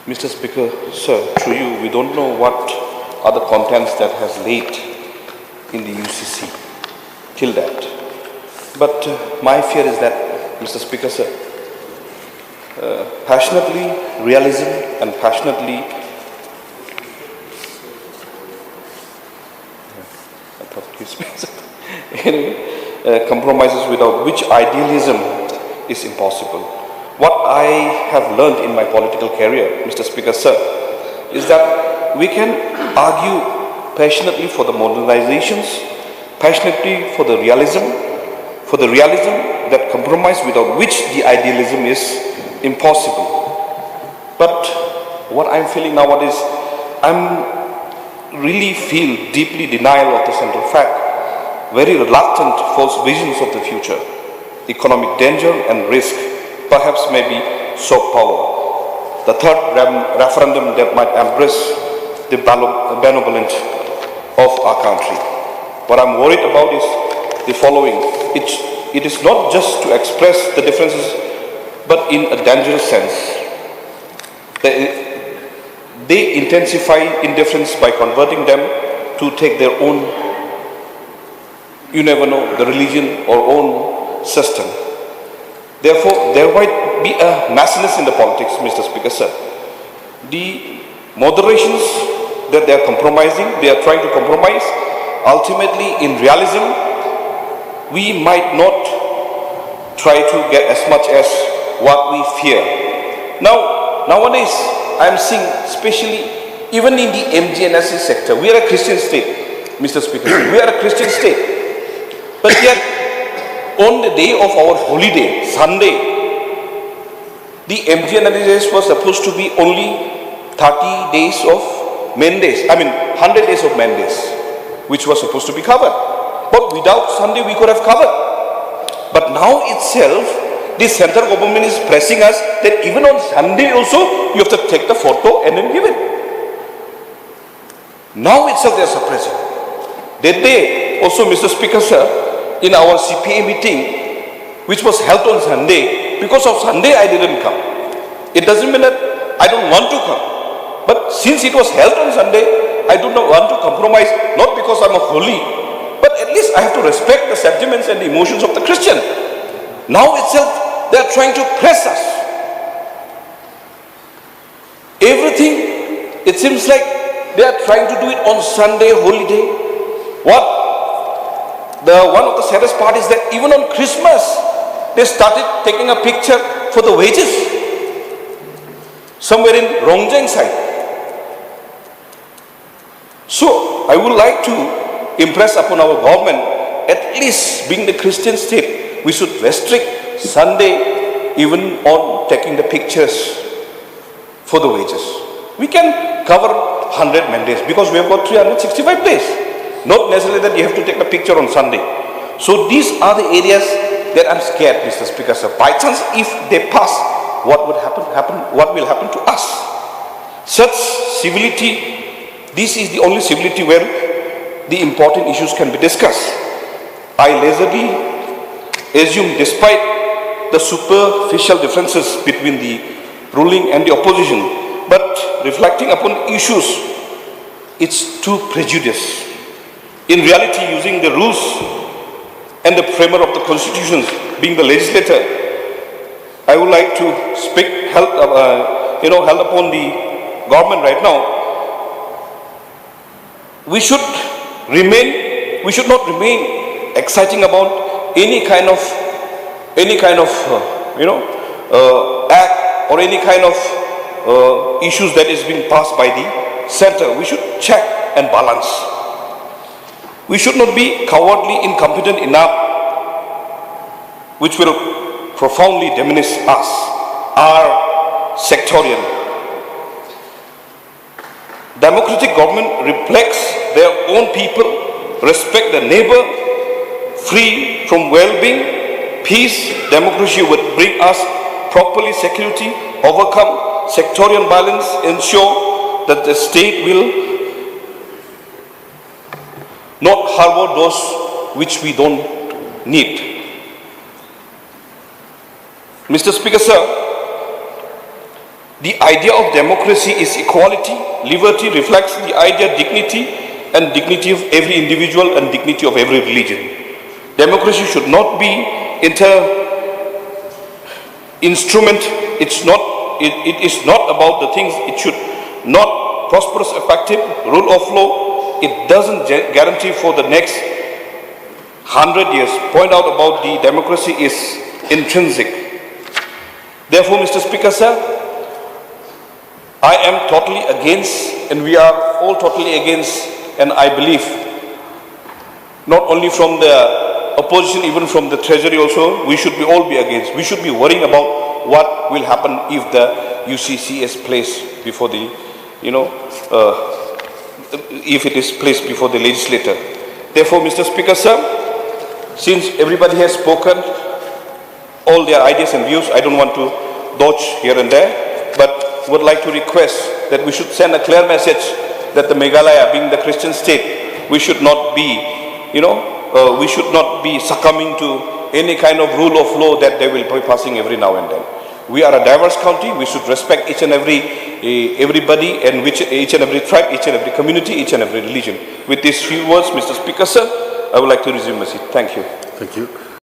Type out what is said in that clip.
Mr. Speaker, sir, through you, we don't know what are the contents that has laid in the UCC till that. But my fear is that, Mr. Speaker, sir, passionately realism and passionately compromises without which idealism is impossible. What I have learned in my political career, Mr. Speaker, sir, is that we can argue passionately for the modernizations, passionately for the realism that compromise without which the idealism is impossible. But what I'm feeling nowadays, I'm really feel deeply denial of the central fact, very reluctant false visions of the future, economic danger and risk, perhaps maybe soft power. The third referendum that might embrace the benevolence of our country. What I'm worried about is the following. It is not just to express the differences, but in a dangerous sense. They intensify indifference by converting them to take their own, you never know, the religion or own system. Therefore, there might be a messiness in the politics, Mr. Speaker, sir. The moderations that they are compromising, they are trying to compromise, ultimately in realism, we might not try to get as much as what we fear. Nowadays, I am seeing, especially even in the MGNSC sector, we are a Christian state, Mr. Speaker, we are a Christian state. But yet, on the day of our holiday, Sunday, the MGNSS was supposed to be only 30 days of main days, 100 days of main days, which was supposed to be covered. But without Sunday, we could have covered. But now itself, the central government is pressing us that even on Sunday also, you have to take the photo and then give it. Now itself they are suppressing. That day also, Mr. Speaker, sir, in our CPA meeting, which was held on Sunday, because of Sunday I didn't come. It doesn't mean that I don't want to come. But since it was held on Sunday, I do not want to compromise, not because I'm a holy, but at least I have to respect the sentiments and the emotions of the Christian. Now itself, they are trying to press us. Everything, it seems like they are trying to do it on Sunday, holy day. One of the saddest part is that even on Christmas, they started taking a picture for the wages somewhere in Rongjang side. So I would like to impress upon our government, at least being the Christian state, we should restrict Sunday even on taking the pictures for the wages. We can cover 100 mandates because we have got 365 days. Not necessarily that you have to take the picture on Sunday. So these are the areas that I'm scared, Mr. Speaker, sir. By chance, if they pass, what would happen? What will happen to us? Such civility, this is the only civility where the important issues can be discussed. I lazily assume, despite the superficial differences between the ruling and the opposition, but reflecting upon issues, it's too prejudiced. In reality, using the rules and the framer of the constitutions, being the legislator, I would like to speak held upon the government right now. We should not remain exciting about any kind of act or any kind of issues that is being passed by the center. We should check and balance. We should not be cowardly incompetent enough, which will profoundly diminish us, our sectarian. Democratic government reflects their own people, respect the neighbor, free from well-being, peace. Democracy would bring us properly security, overcome sectarian violence, ensure that the state will not harbor those which we don't need. Mr. Speaker, sir, The idea of democracy is equality. Liberty reflects the idea dignity and dignity of every individual and dignity of every religion. Democracy should not be instrument. It is not about the things. It should not prosperous, effective, rule of law. It doesn't guarantee for the next 100 years. Point out about the democracy is intrinsic. Therefore, Mr. Speaker, sir, I am totally against, and we are all totally against, and I believe, not only from the opposition, even from the treasury also, we should all be against. We should be worrying about what will happen if the UCC is placed before the, if it is placed before the legislator. Therefore, Mr. Speaker, sir, since everybody has spoken all their ideas and views, I don't want to dodge here and there, but would like to request that we should send a clear message that the Meghalaya, being the Christian state, we should not be, we should not be succumbing to any kind of rule of law that they will be passing every now and then. We are a diverse country. We should respect each and everybody, and each and every tribe, each and every community, each and every religion. With these few words, Mr. Speaker, sir, I would like to resume my seat. Thank you. Thank you.